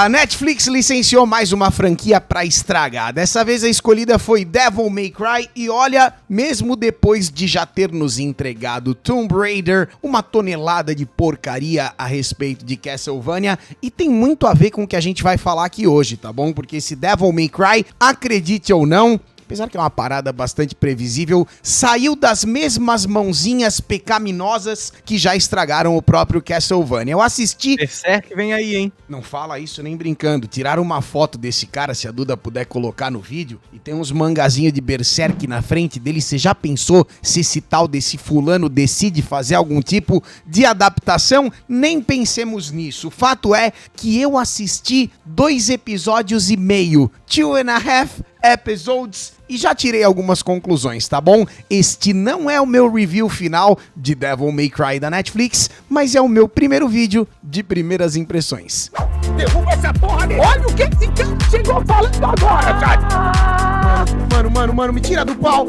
A Netflix licenciou mais uma franquia pra estragar. Dessa vez a escolhida foi Devil May Cry e olha, mesmo depois de já ter nos entregado Tomb Raider, uma tonelada de porcaria a respeito de Castlevania, e tem muito a ver com o que a gente vai falar aqui hoje, tá bom? Porque esse Devil May Cry, acredite ou não, apesar que é uma parada bastante previsível, saiu das mesmas mãozinhas pecaminosas que já estragaram o próprio Castlevania. Eu assisti... Berserk vem aí, hein? Não fala isso nem brincando. Tiraram uma foto desse cara, se a Duda puder colocar no vídeo, e tem uns mangazinhos de Berserk na frente dele. Você já pensou se esse tal desse fulano decide fazer algum tipo de adaptação? Nem pensemos nisso. O fato é que eu assisti 2,5 episódios, 2.5 episodes, e já tirei algumas conclusões, tá bom? Este não é o meu review final de Devil May Cry da Netflix, mas é o meu primeiro vídeo de primeiras impressões. Derruba essa porra dele! Olha o que esse cara chegou falando agora, cara! Mano, me tira do pau!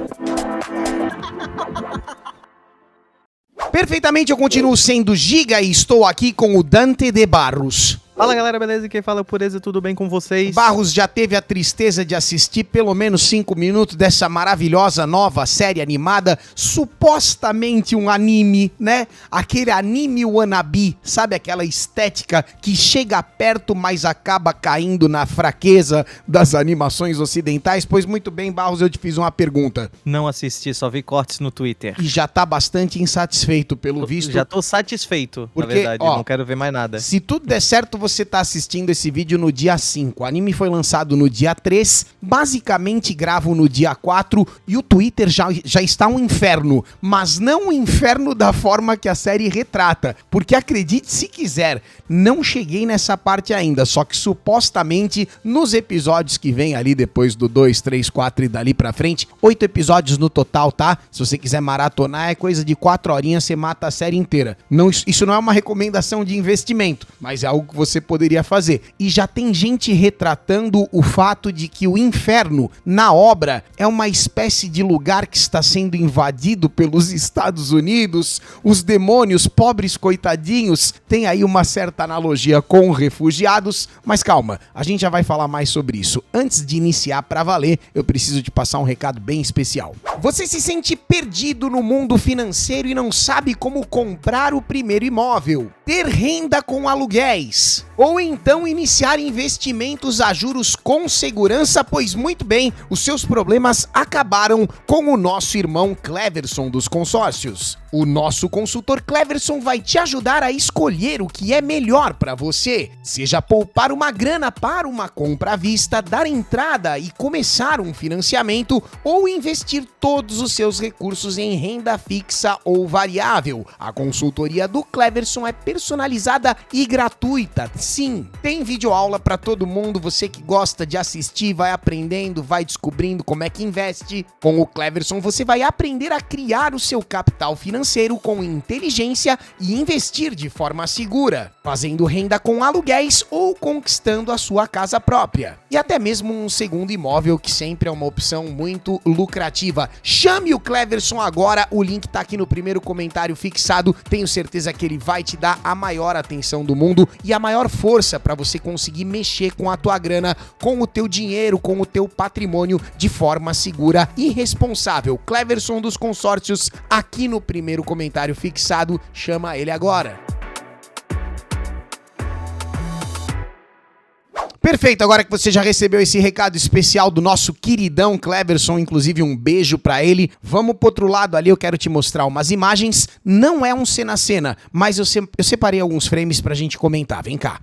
Perfeitamente, eu continuo sendo Giga e estou aqui com o Dante de Barros. Fala galera, beleza? Quem fala é o Pureza, tudo bem com vocês? Barros já teve a tristeza de assistir pelo menos 5 minutos dessa maravilhosa nova série animada, supostamente um anime, né? Aquele anime wannabe, sabe aquela estética que chega perto, mas acaba caindo na fraqueza das animações ocidentais? Pois muito bem, Barros, eu te fiz uma pergunta. Não assisti, só vi cortes no Twitter. E já tá bastante insatisfeito, pelo visto. Já tô satisfeito, porque, na verdade, ó, não quero ver mais nada. Se tudo der certo, você tá assistindo esse vídeo no dia 5. O anime foi lançado no dia 3, basicamente gravo no dia 4 e o Twitter já está um inferno, mas não um inferno da forma que a série retrata, porque acredite se quiser, não cheguei nessa parte ainda, só que supostamente nos episódios que vem ali depois do 2, 3, 4 e dali pra frente, 8 episódios no total, tá? Se você quiser maratonar, é coisa de 4 horinhas, você mata a série inteira. Não, isso não é uma recomendação de investimento, mas é algo que você poderia fazer. E já tem gente retratando o fato de que o inferno na obra é uma espécie de lugar que está sendo invadido pelos Estados Unidos. Os demônios, pobres coitadinhos, tem aí uma certa analogia com refugiados, mas calma, a gente já vai falar mais sobre isso. Antes de iniciar pra valer, eu preciso te passar um recado bem especial. Você se sente perdido no mundo financeiro e não sabe como comprar o primeiro imóvel, ter renda com aluguéis, ou então iniciar investimentos a juros com segurança? Pois muito bem, os seus problemas acabaram com o nosso irmão Cleverson dos consórcios. O nosso consultor Cleverson vai te ajudar a escolher o que é melhor para você, seja poupar uma grana para uma compra à vista, dar entrada e começar um financiamento, ou investir todos os seus recursos em renda fixa ou variável. A consultoria do Cleverson é personalizada e gratuita. Sim, tem videoaula para todo mundo. Você que gosta de assistir, vai aprendendo, vai descobrindo como é que investe. Com o Cleverson você vai aprender a criar o seu capital financeiro com inteligência e investir de forma segura, fazendo renda com aluguéis ou conquistando a sua casa própria. E até mesmo um segundo imóvel, que sempre é uma opção muito lucrativa. Chame o Cleverson agora, o link tá aqui no primeiro comentário fixado. Tenho certeza que ele vai te dar a maior atenção do mundo e a maior força para você conseguir mexer com a tua grana, com o teu dinheiro, com o teu patrimônio de forma segura e responsável. Cleverson dos consórcios, aqui no primeiro comentário fixado, chama ele agora. Perfeito, agora que você já recebeu esse recado especial do nosso queridão Cleverson, inclusive um beijo pra ele, vamos pro outro lado ali, eu quero te mostrar umas imagens. Não é um cena a cena, mas eu separei alguns frames pra gente comentar, vem cá.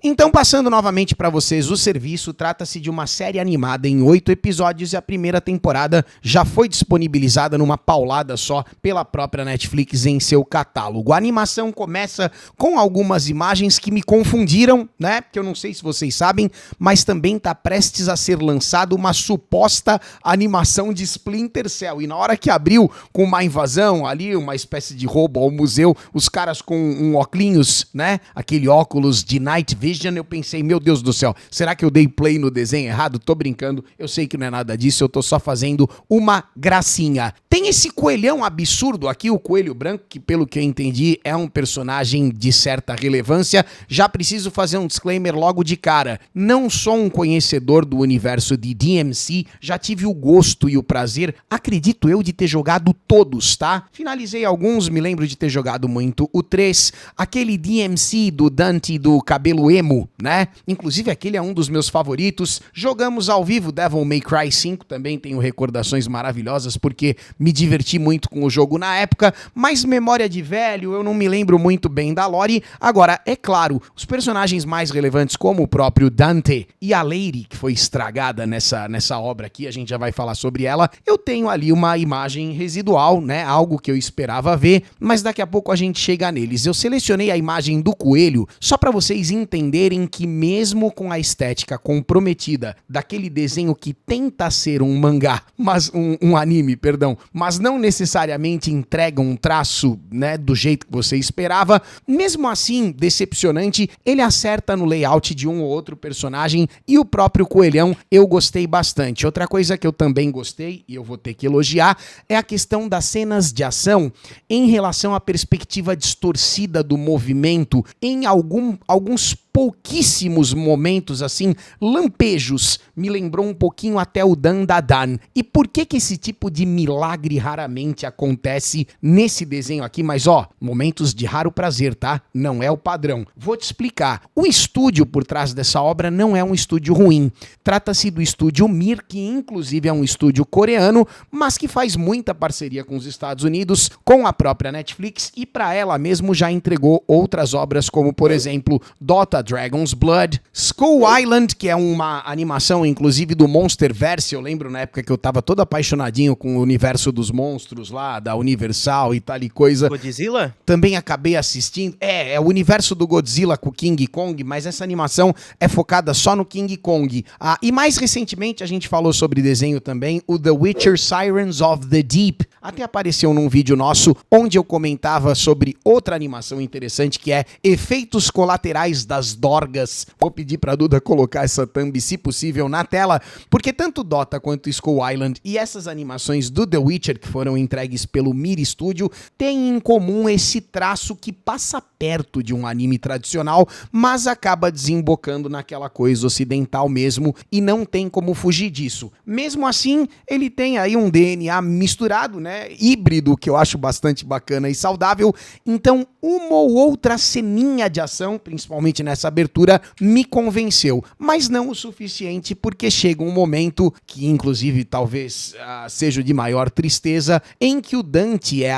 Então, passando novamente para vocês o serviço, trata-se de uma série animada em 8 episódios e a primeira temporada já foi disponibilizada numa paulada só pela própria Netflix em seu catálogo. A animação começa com algumas imagens que me confundiram, né? Porque eu não sei se vocês sabem, mas também tá prestes a ser lançada uma suposta animação de Splinter Cell. E na hora que abriu com uma invasão ali, uma espécie de roubo ao museu, os caras com um óculos, né? Aquele óculos de Night Vision, Vision, eu pensei, meu Deus do céu, será que eu dei play no desenho errado? Tô brincando, eu sei que não é nada disso, eu tô só fazendo uma gracinha. Tem esse coelhão absurdo aqui, o coelho branco, que pelo que eu entendi é um personagem de certa relevância. Já preciso fazer um disclaimer logo de cara. Não sou um conhecedor do universo de DMC, já tive o gosto e o prazer, acredito eu, de ter jogado todos, tá? Finalizei alguns, me lembro de ter jogado muito o 3, aquele DMC do Dante do cabelo emo, né? Inclusive aquele é um dos meus favoritos. Jogamos ao vivo Devil May Cry 5, também tenho recordações maravilhosas porque me diverti muito com o jogo na época, mas memória de velho, eu não me lembro muito bem da lore. Agora, é claro, os personagens mais relevantes como o próprio Dante e a Lady, que foi estragada nessa obra aqui, a gente já vai falar sobre ela, eu tenho ali uma imagem residual, né? Algo que eu esperava ver, mas daqui a pouco a gente chega neles. Eu selecionei a imagem do coelho só para vocês entenderem que mesmo com a estética comprometida daquele desenho que tenta ser um mangá, mas um anime, perdão, mas não necessariamente entrega um traço, né, do jeito que você esperava, mesmo assim, decepcionante, ele acerta no layout de um ou outro personagem e o próprio coelhão eu gostei bastante. Outra coisa que eu também gostei, e eu vou ter que elogiar, é a questão das cenas de ação em relação à perspectiva distorcida do movimento em alguns pouquíssimos momentos, assim, lampejos, me lembrou um pouquinho até o Dandadan. E por que esse tipo de milagre raramente acontece nesse desenho aqui? Mas ó, momentos de raro prazer, tá? Não é o padrão. Vou te explicar. O estúdio por trás dessa obra não é um estúdio ruim. Trata-se do estúdio Mir, que inclusive é um estúdio coreano, mas que faz muita parceria com os Estados Unidos, com a própria Netflix, e para ela mesmo já entregou outras obras como, por exemplo, Dota Dragon's Blood, Skull Island, que é uma animação inclusive do Monsterverse. Eu lembro na época que eu tava todo apaixonadinho com o universo dos monstros lá, da Universal e tal e coisa. Godzilla? Também acabei assistindo. É o universo do Godzilla com o King Kong, mas essa animação é focada só no King Kong. E mais recentemente a gente falou sobre desenho também, o The Witcher Sirens of the Deep. Até apareceu num vídeo nosso onde eu comentava sobre outra animação interessante que é Efeitos Colaterais das Dorgas. Vou pedir pra Duda colocar essa thumb, se possível, na tela, porque tanto Dota quanto Skull Island e essas animações do The Witcher que foram entregues pelo Mir Studio têm em comum esse traço que passa perto de um anime tradicional, mas acaba desembocando naquela coisa ocidental mesmo e não tem como fugir disso. Mesmo assim, ele tem aí um DNA misturado, né, híbrido, que eu acho bastante bacana e saudável. Então, uma ou outra ceninha de ação, principalmente nessa abertura, me convenceu, mas não o suficiente, porque chega um momento que inclusive talvez seja de maior tristeza, em que o Dante é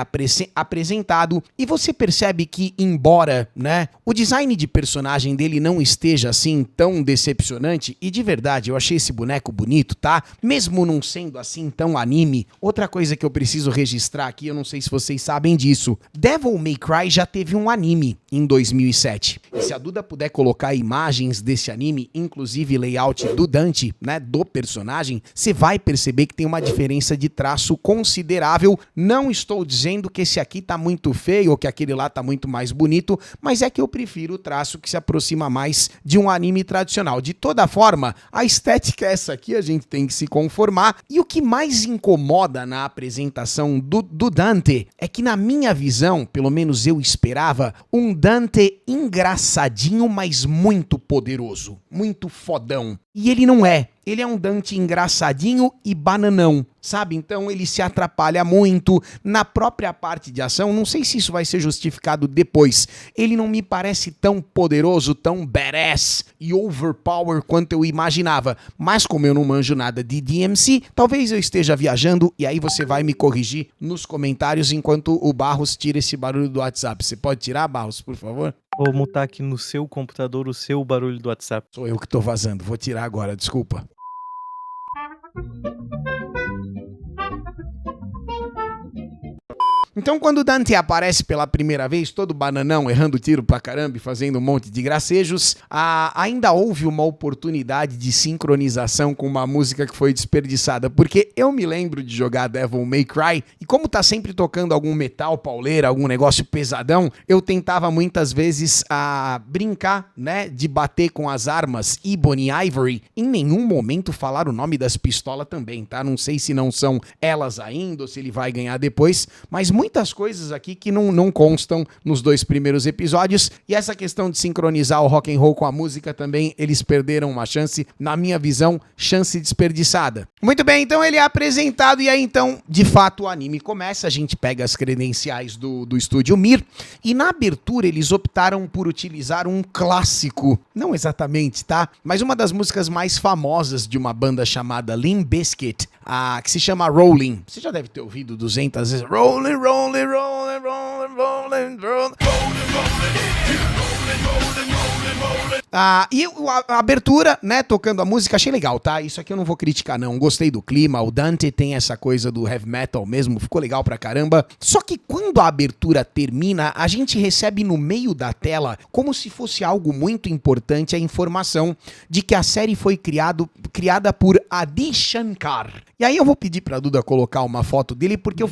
apresentado e você percebe que, embora, né, o design de personagem dele não esteja assim tão decepcionante, e de verdade eu achei esse boneco bonito, tá? Mesmo não sendo assim tão anime. Outra coisa que eu preciso registrar aqui, eu não sei se vocês sabem disso, Devil May Cry já teve um anime em 2007. E se a Duda puder colocar imagens desse anime, inclusive layout do Dante, né, do personagem, você vai perceber que tem uma diferença de traço considerável. Não estou dizendo que esse aqui tá muito feio ou que aquele lá tá muito mais bonito, mas é que eu prefiro o traço que se aproxima mais de um anime tradicional. De toda forma, a estética é essa aqui, a gente tem que se conformar. E o que mais incomoda na apresentação do Dante é que, na minha visão, pelo menos eu esperava, um Dante engraçadinho, mas muito poderoso, muito fodão. E ele não é. Ele é um Dante engraçadinho e bananão, sabe? Então ele se atrapalha muito na própria parte de ação. Não sei se isso vai ser justificado depois. Ele não me parece tão poderoso, tão badass e overpower quanto eu imaginava. Mas como eu não manjo nada de DMC, talvez eu esteja viajando e aí você vai me corrigir nos comentários enquanto o Barros tira esse barulho do WhatsApp. Você pode tirar, Barros, por favor? Vou mutar aqui no seu computador o seu barulho do WhatsApp. Sou eu que tô vazando. Vou tirar agora, desculpa. Então quando o Dante aparece pela primeira vez, todo bananão, errando tiro pra caramba e fazendo um monte de gracejos, ainda houve uma oportunidade de sincronização com uma música que foi desperdiçada, porque eu me lembro de jogar Devil May Cry, e como tá sempre tocando algum metal pauleira, algum negócio pesadão, eu tentava muitas vezes brincar, né, de bater com as armas Ebony e Ivory. Em nenhum momento falar o nome das pistolas também, tá? Não sei se não são elas ainda, ou se ele vai ganhar depois, mas muitas coisas aqui que não constam nos 2 primeiros episódios, e essa questão de sincronizar o rock and roll com a música também, eles perderam uma chance, na minha visão, chance desperdiçada. Muito bem, então ele é apresentado, e aí então, de fato, o anime começa, a gente pega as credenciais do estúdio Mir, e na abertura eles optaram por utilizar um clássico, não exatamente, tá? Mas uma das músicas mais famosas de uma banda chamada Limp Bizkit, que se chama Rolling. Você já deve ter ouvido 200 vezes. Rolling, rolling, rolling, rolling, rolling, rolling. E a abertura, né, tocando a música, achei legal, tá? Isso aqui eu não vou criticar, não. Gostei do clima, o Dante tem essa coisa do heavy metal mesmo, ficou legal pra caramba. Só que quando a abertura termina, a gente recebe no meio da tela, como se fosse algo muito importante, a informação de que a série foi criada por Adi Shankar. E aí eu vou pedir pra Duda colocar uma foto dele, porque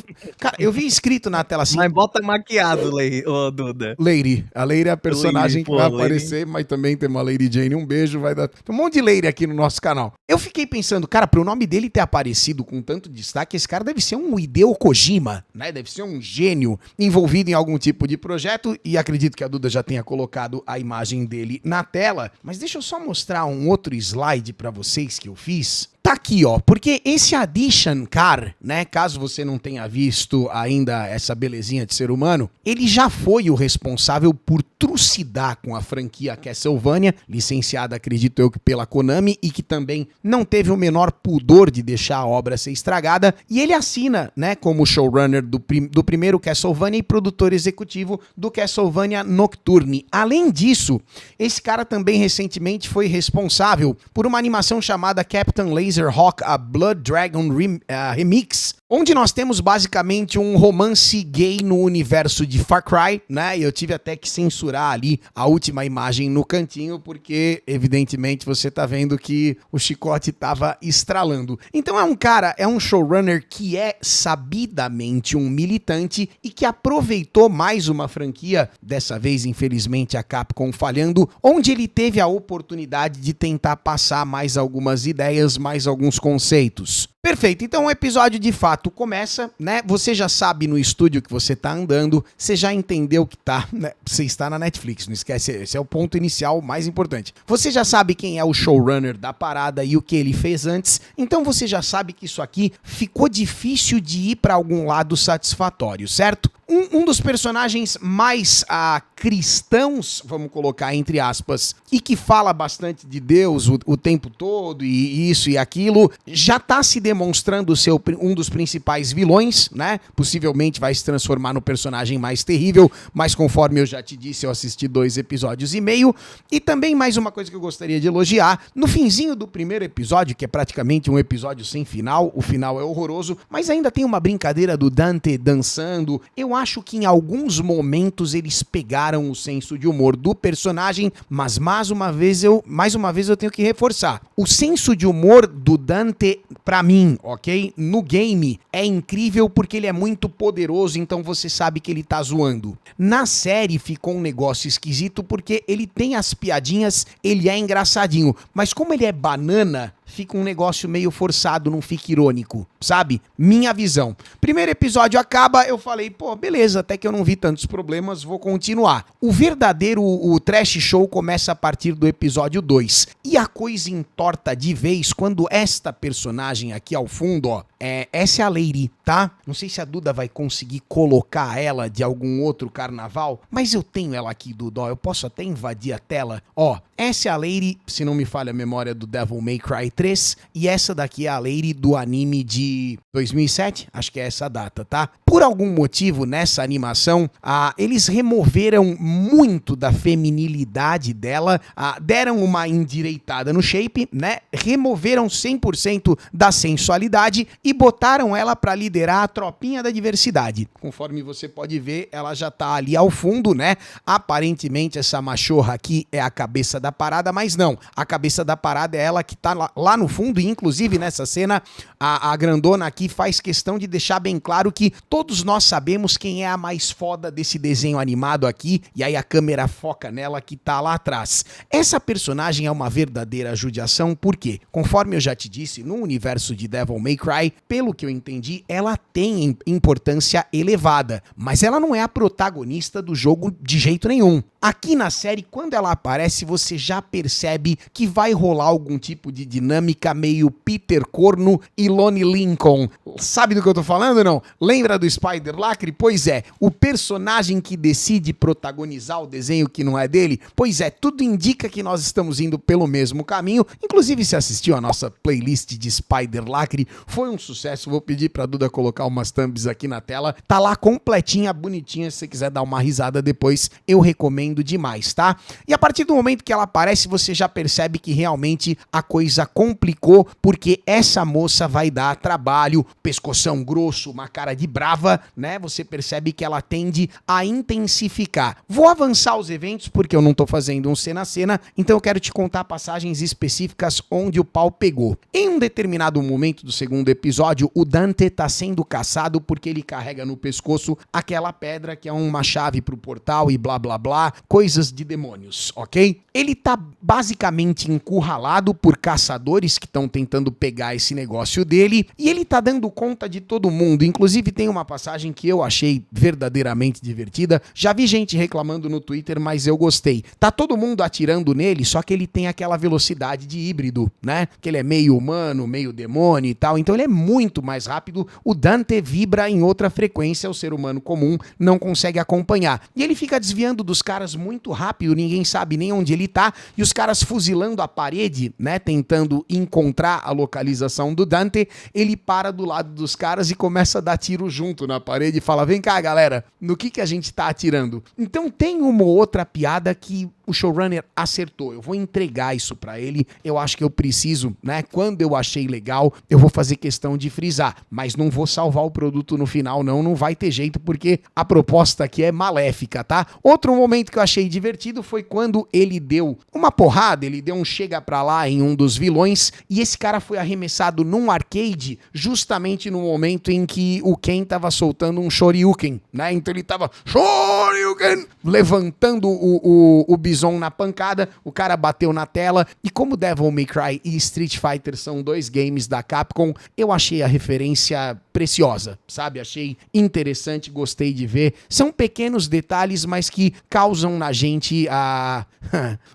eu vi escrito na tela assim... Mas bota maquiado, Duda. Lady. A Lady é a personagem que vai Lady. aparecer, mas também tem uma Lady Jane. Um beijo, vai dar... Tem um monte de Lady aqui no nosso canal. Eu fiquei pensando, cara, pro nome dele ter aparecido com tanto destaque, esse cara deve ser um Hideo Kojima, né? Deve ser um gênio envolvido em algum tipo de projeto, e acredito que a Duda já tenha colocado a imagem dele na tela. Mas deixa eu só mostrar um outro slide pra vocês que eu fiz. Tá aqui, ó, porque esse Adi Shankar, né, caso você não tenha visto ainda essa belezinha de ser humano, ele já foi o responsável por trucidar com a franquia Castlevania, licenciada, acredito eu, que pela Konami, e que também não teve o menor pudor de deixar a obra ser estragada, e ele assina, né, como showrunner do primeiro Castlevania e produtor executivo do Castlevania Nocturne. Além disso, esse cara também recentemente foi responsável por uma animação chamada Captain Laserhawk, a Blood Dragon Remix, onde nós temos basicamente um romance gay no universo de Far Cry, né? E eu tive até que censurar ali a última imagem no cantinho, porque evidentemente você tá vendo que o chicote tava estralando. Então é um showrunner que é sabidamente um militante e que aproveitou mais uma franquia, dessa vez infelizmente a Capcom falhando, onde ele teve a oportunidade de tentar passar mais algumas ideias, mais alguns conceitos. Perfeito, então o episódio de fato começa, né? Você já sabe no estúdio que você tá andando, você já entendeu que tá, né? Você está na Netflix, não esquece, esse é o ponto inicial mais importante. Você já sabe quem é o showrunner da parada e o que ele fez antes, então você já sabe que isso aqui ficou difícil de ir para algum lado satisfatório, certo? Um dos personagens mais cristãos, vamos colocar entre aspas, e que fala bastante de Deus o tempo todo, e isso e aquilo, já tá se demonstrando ser um dos principais vilões, né? Possivelmente vai se transformar no personagem mais terrível, mas conforme eu já te disse, eu assisti 2 episódios e meio, e também mais uma coisa que eu gostaria de elogiar, no finzinho do primeiro episódio, que é praticamente um episódio sem final, o final é horroroso, mas ainda tem uma brincadeira do Dante dançando. Eu acho que em alguns momentos eles pegaram o senso de humor do personagem, mas mais uma vez eu tenho que reforçar. O senso de humor do Dante, pra mim, ok? No game é incrível porque ele é muito poderoso, então você sabe que ele tá zoando. Na série ficou um negócio esquisito porque ele tem as piadinhas, ele é engraçadinho, mas como ele é banana, fica um negócio meio forçado, não fica irônico, sabe? Minha visão. Primeiro episódio acaba, eu falei, pô, beleza, até que eu não vi tantos problemas, vou continuar. O trash show começa a partir do episódio 2. E a coisa entorta de vez quando esta personagem aqui ao fundo, ó, essa é a Lady, tá? Não sei se a Duda vai conseguir colocar ela de algum outro carnaval, mas eu tenho ela aqui, Duda, ó, eu posso até invadir a tela. Ó, essa é a Lady, se não me falha a memória, do Devil May Cry 2003 e essa daqui é a Lady do anime de 2007, acho que é essa data, tá? Por algum motivo, nessa animação, eles removeram muito da feminilidade dela, deram uma endireitada no shape, né? Removeram 100% da sensualidade e botaram ela pra liderar a tropinha da diversidade. Conforme você pode ver, ela já tá ali ao fundo, né? Aparentemente essa machorra aqui é a cabeça da parada, mas não. A cabeça da parada é ela que tá lá no fundo e inclusive nessa cena a grandona aqui faz questão de deixar bem claro que todos nós sabemos quem é a mais foda desse desenho animado aqui e aí a câmera foca nela que tá lá atrás. Essa personagem é uma verdadeira judiação porque, conforme eu já te disse, no universo de Devil May Cry, pelo que eu entendi, ela tem importância elevada, mas ela não é a protagonista do jogo de jeito nenhum. Aqui na série, quando ela aparece, você já percebe que vai rolar algum tipo de dinâmica meio Peter Corno e Lonnie Lincoln. Sabe do que eu tô falando, não? Lembra do Spider Lacre? Pois é, o personagem que decide protagonizar o desenho que não é dele, pois é, tudo indica que nós estamos indo pelo mesmo caminho. Inclusive, se assistiu a nossa playlist de Spider Lacre, foi um sucesso. Vou pedir pra Duda colocar umas thumbs aqui na tela. Tá lá completinha, bonitinha, se você quiser dar uma risada depois, eu recomendo demais, tá? E a partir do momento que ela aparece, você já percebe que realmente a coisa complicou, porque essa moça vai dar trabalho, pescoção grosso, uma cara de brava, né? Você percebe que ela tende a intensificar. Vou avançar os eventos, porque eu não tô fazendo um cena a cena, então eu quero te contar passagens específicas onde o pau pegou. Em um determinado momento do segundo episódio, o Dante tá sendo caçado porque ele carrega no pescoço aquela pedra que é uma chave pro portal e blá blá blá, coisas de demônios, ok? Ele tá basicamente encurralado por caçadores que estão tentando pegar esse negócio dele e ele tá dando conta de todo mundo. Inclusive tem uma passagem que eu achei verdadeiramente divertida. Já vi gente reclamando no Twitter, mas eu gostei. Tá todo mundo atirando nele, só que ele tem aquela velocidade de híbrido, né? Que ele é meio humano, meio demônio e tal, então ele é muito mais rápido. O Dante vibra em outra frequência, o ser humano comum não consegue acompanhar. E ele fica desviando dos caras muito rápido, ninguém sabe nem onde ele tá, e os caras fuzilando a parede, né, tentando encontrar a localização do Dante. Ele para do lado dos caras e começa a dar tiro junto na parede e fala: vem cá, galera, no que a gente tá atirando? Então tem uma outra piada que o showrunner acertou. Eu vou entregar isso pra ele. Eu acho que eu preciso, né? Quando eu achei legal, eu vou fazer questão de frisar. Mas não vou salvar o produto no final, não. Não vai ter jeito, porque a proposta aqui é maléfica, tá? Outro momento que eu achei divertido foi quando ele deu uma porrada, ele deu um chega pra lá em um dos vilões, e esse cara foi arremessado num arcade justamente no momento em que o Ken tava soltando um Shoryuken, né? Então ele tava Shoryuken, levantando o bison na pancada, o cara bateu na tela, e como Devil May Cry e Street Fighter são dois games da Capcom, eu achei a referência preciosa, sabe? Achei interessante, gostei de ver. São pequenos detalhes, mas que causam na gente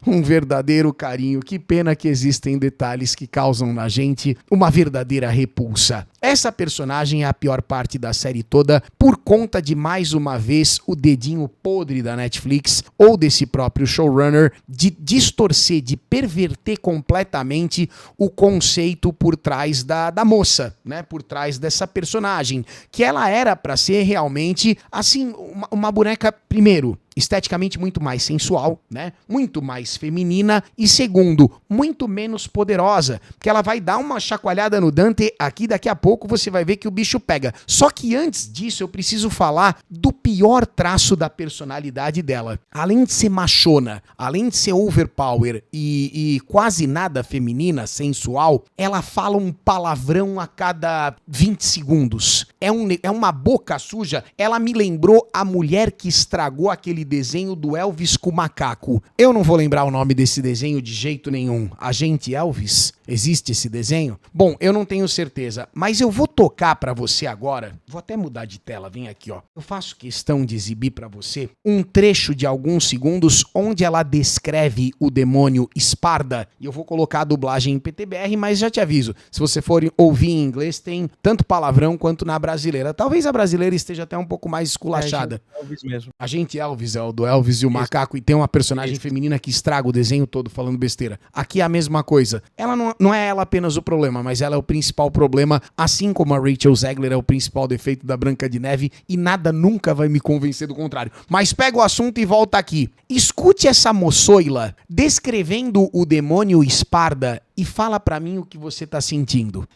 um verdadeiro carinho. Que pena que existem detalhes que causam na gente uma verdadeira repulsa. Essa personagem é a pior parte da série toda, por conta de, mais uma vez, o dedinho podre da Netflix ou desse próprio showrunner de distorcer, de perverter completamente o conceito por trás da moça, né? Por trás dessa personagem, que ela era pra ser realmente, assim, uma boneca, primeiro, esteticamente muito mais sensual, né? Muito mais feminina, e segundo, muito menos poderosa, porque ela vai dar uma chacoalhada no Dante aqui, daqui a pouco você vai ver que o bicho pega. Só que antes disso eu preciso falar do pior traço da personalidade dela. Além de ser machona, além de ser overpower e quase nada feminina, sensual, ela fala um palavrão a cada 20 segundos. É uma boca suja. Ela me lembrou a mulher que estragou aquele desenho do Elvis com o macaco. Eu não vou lembrar o nome desse desenho de jeito nenhum. Agente Elvis? Existe esse desenho? Bom, eu não tenho certeza, mas eu vou tocar pra você agora. Vou até mudar de tela, vem aqui, ó. Eu faço questão de exibir pra você um trecho de alguns segundos onde ela descreve o demônio Sparda. E eu vou colocar a dublagem em PTBR, mas já te aviso, se você for ouvir em inglês, tem tanto palavrão quanto na brasileira. Talvez a brasileira esteja até um pouco mais esculachada. Elvis mesmo. Agente Elvis, Elvis, é o do Elvis e o macaco, e tem uma personagem feminina que estraga o desenho todo falando besteira. Aqui é a mesma coisa. Ela não é ela apenas o problema, mas ela é o principal problema, assim como a Rachel Zegler é o principal defeito da Branca de Neve, e nada nunca vai me convencer do contrário. Mas pega o assunto e volta aqui. Escute essa moçoila descrevendo o demônio Sparda e fala pra mim o que você tá sentindo.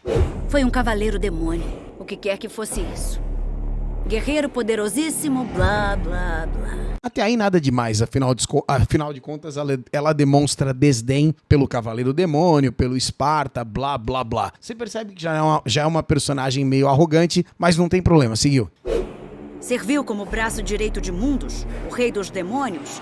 Foi um cavaleiro demônio, o que quer que fosse isso. Guerreiro poderosíssimo, blá, blá, blá. Até aí nada demais, afinal de contas ela demonstra desdém pelo Cavaleiro Demônio, pelo Esparta, blá, blá, blá. Você percebe que já é uma personagem meio arrogante, mas não tem problema, seguiu. Serviu como braço direito de Mundus, o rei dos demônios.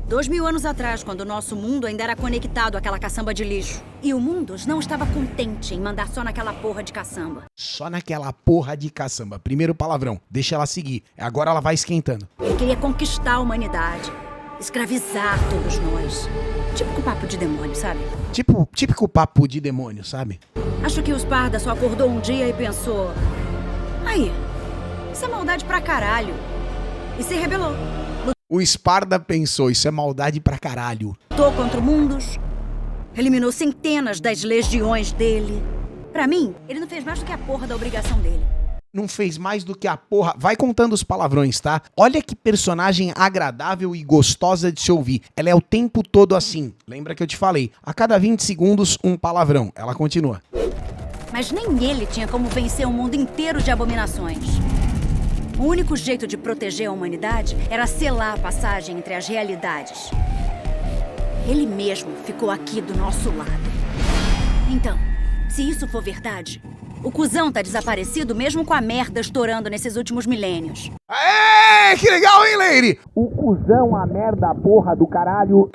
2000 anos atrás, quando o nosso mundo ainda era conectado àquela caçamba de lixo. E o Mundus não estava contente em mandar só naquela porra de caçamba. Só naquela porra de caçamba. Primeiro palavrão. Deixa ela seguir. Agora ela vai esquentando. Ele queria conquistar a humanidade. Escravizar todos nós. Típico papo de demônio, sabe? Típico papo de demônio, sabe? Acho que o Sparda só acordou um dia e pensou... Aí, isso é maldade pra caralho. E se rebelou. O Sparda pensou, isso é maldade pra caralho. Lutou contra o Mundus, eliminou centenas das legiões dele. Pra mim, ele não fez mais do que a porra da obrigação dele. Não fez mais do que a porra... Vai contando os palavrões, tá? Olha que personagem agradável e gostosa de se ouvir. Ela é o tempo todo assim. Lembra que eu te falei? A cada 20 segundos, um palavrão. Ela continua. Mas nem ele tinha como vencer um mundo inteiro de abominações. O único jeito de proteger a humanidade era selar a passagem entre as realidades. Ele mesmo ficou aqui do nosso lado. Então, se isso for verdade, o cuzão tá desaparecido mesmo com a merda estourando nesses últimos milênios. Aê, que legal, hein, Lady? O cuzão, a merda, a porra do caralho.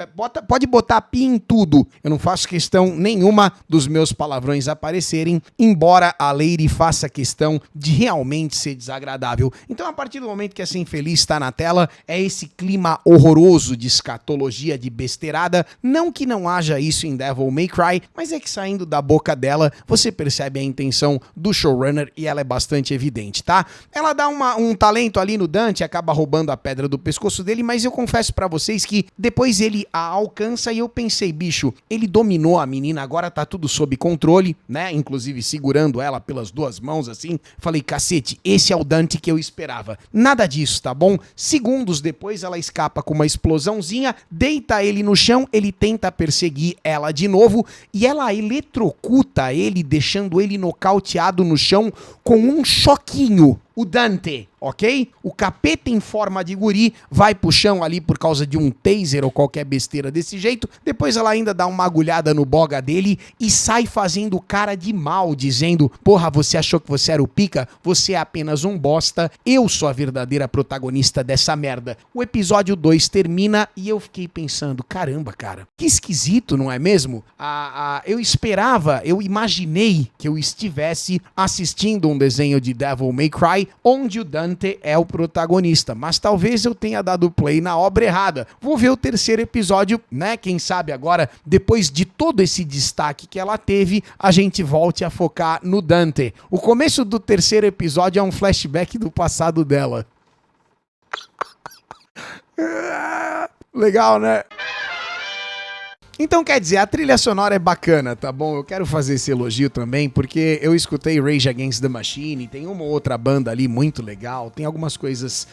Pode botar pi em tudo. Eu não faço questão nenhuma dos meus palavrões aparecerem, embora a Lady faça questão de realmente ser desagradável. Então, a partir do momento que essa infeliz está na tela, é esse clima horroroso de escatologia, de besteirada. Não que não haja isso em Devil May Cry, mas é que saindo da boca dela, você percebe a intenção do showrunner e ela é bastante evidente, tá? Ela dá um talento ali no Dante, acaba roubando a pedra do pescoço dele, mas eu confesso pra vocês que depois ele a alcança e eu pensei, bicho, ele dominou a menina, agora tá tudo sob controle, né? Inclusive segurando ela pelas duas mãos assim. Falei, cacete, esse é o Dante que eu esperava. Nada disso, tá bom? Segundos depois ela escapa com uma explosãozinha, deita ele no chão, ele tenta perseguir ela de novo e ela eletrocuta ele, deixando ele nocauteado no chão com um choquinho. O Dante, ok? O capeta em forma de guri vai pro chão ali por causa de um taser ou qualquer besteira desse jeito. Depois ela ainda dá uma agulhada no boga dele e sai fazendo cara de mal, dizendo: porra, você achou que você era o pica? Você é apenas um bosta. Eu sou a verdadeira protagonista dessa merda. O episódio 2 termina e eu fiquei pensando, caramba, cara, que esquisito, não é mesmo? Eu imaginei que eu estivesse assistindo um desenho de Devil May Cry onde o Dante é o protagonista, mas talvez eu tenha dado play na obra errada. Vou ver o terceiro episódio, né? Quem sabe agora, depois de todo esse destaque que ela teve, a gente volte a focar no Dante. O começo do terceiro episódio é um flashback do passado dela. Legal, né? Então, quer dizer, a trilha sonora é bacana, tá bom? Eu quero fazer esse elogio também, porque eu escutei Rage Against the Machine, tem uma outra banda ali muito legal, tem algumas coisas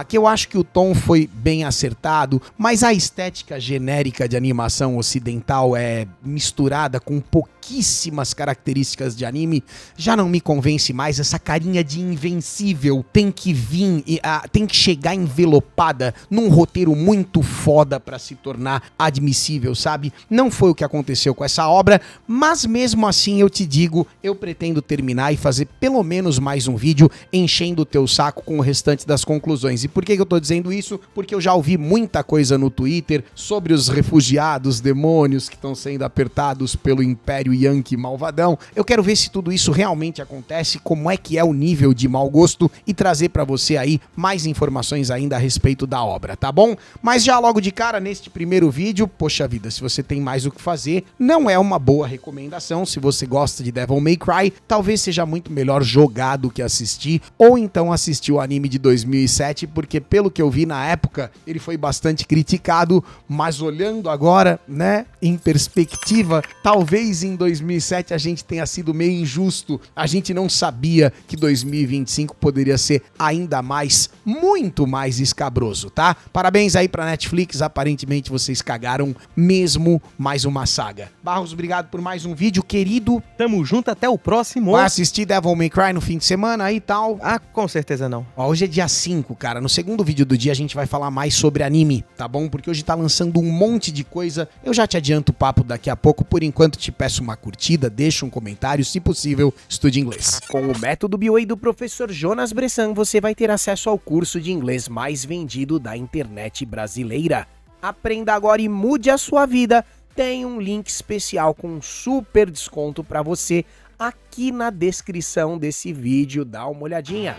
que eu acho que o tom foi bem acertado, mas a estética genérica de animação ocidental é misturada com pouquíssimas características de anime, já não me convence mais. Essa carinha de invencível tem que vir, tem que chegar envelopada num roteiro muito foda pra se tornar admissível, sabe? Não foi o que aconteceu com essa obra, mas mesmo assim eu te digo, eu pretendo terminar e fazer pelo menos mais um vídeo enchendo o teu saco com o restante das conclusões. E por que eu tô dizendo isso? Porque eu já ouvi muita coisa no Twitter sobre os refugiados, demônios que estão sendo apertados pelo Império Yankee malvadão. Eu quero ver se tudo isso realmente acontece, como é que é o nível de mau gosto e trazer pra você aí mais informações ainda a respeito da obra, tá bom? Mas já logo de cara, neste primeiro vídeo, poxa vida, se você tem mais o que fazer. Não é uma boa recomendação. Se você gosta de Devil May Cry, talvez seja muito melhor jogar do que assistir, ou então assistir o anime de 2007, porque pelo que eu vi na época, ele foi bastante criticado, mas olhando agora, né, em perspectiva, talvez em 2007 a gente tenha sido meio injusto. A gente não sabia que 2025 poderia ser ainda mais, muito mais escabroso, tá? Parabéns aí pra Netflix, aparentemente vocês cagaram mesmo mais uma saga. Barros, obrigado por mais um vídeo, querido. Tamo junto, até o próximo. Vai assistir Devil May Cry no fim de semana aí e tal? Ah, com certeza não. Ó, hoje é dia 5, cara. No segundo vídeo do dia a gente vai falar mais sobre anime, tá bom? Porque hoje tá lançando um monte de coisa. Eu já te adianto o papo daqui a pouco. Por enquanto te peço uma curtida, deixa um comentário, se possível, estude inglês. Com o método BWay do professor Jonas Bressan, você vai ter acesso ao curso de inglês mais vendido da internet brasileira. Aprenda agora e mude a sua vida. Tem um link especial com um super desconto para você aqui na descrição desse vídeo. Dá uma olhadinha.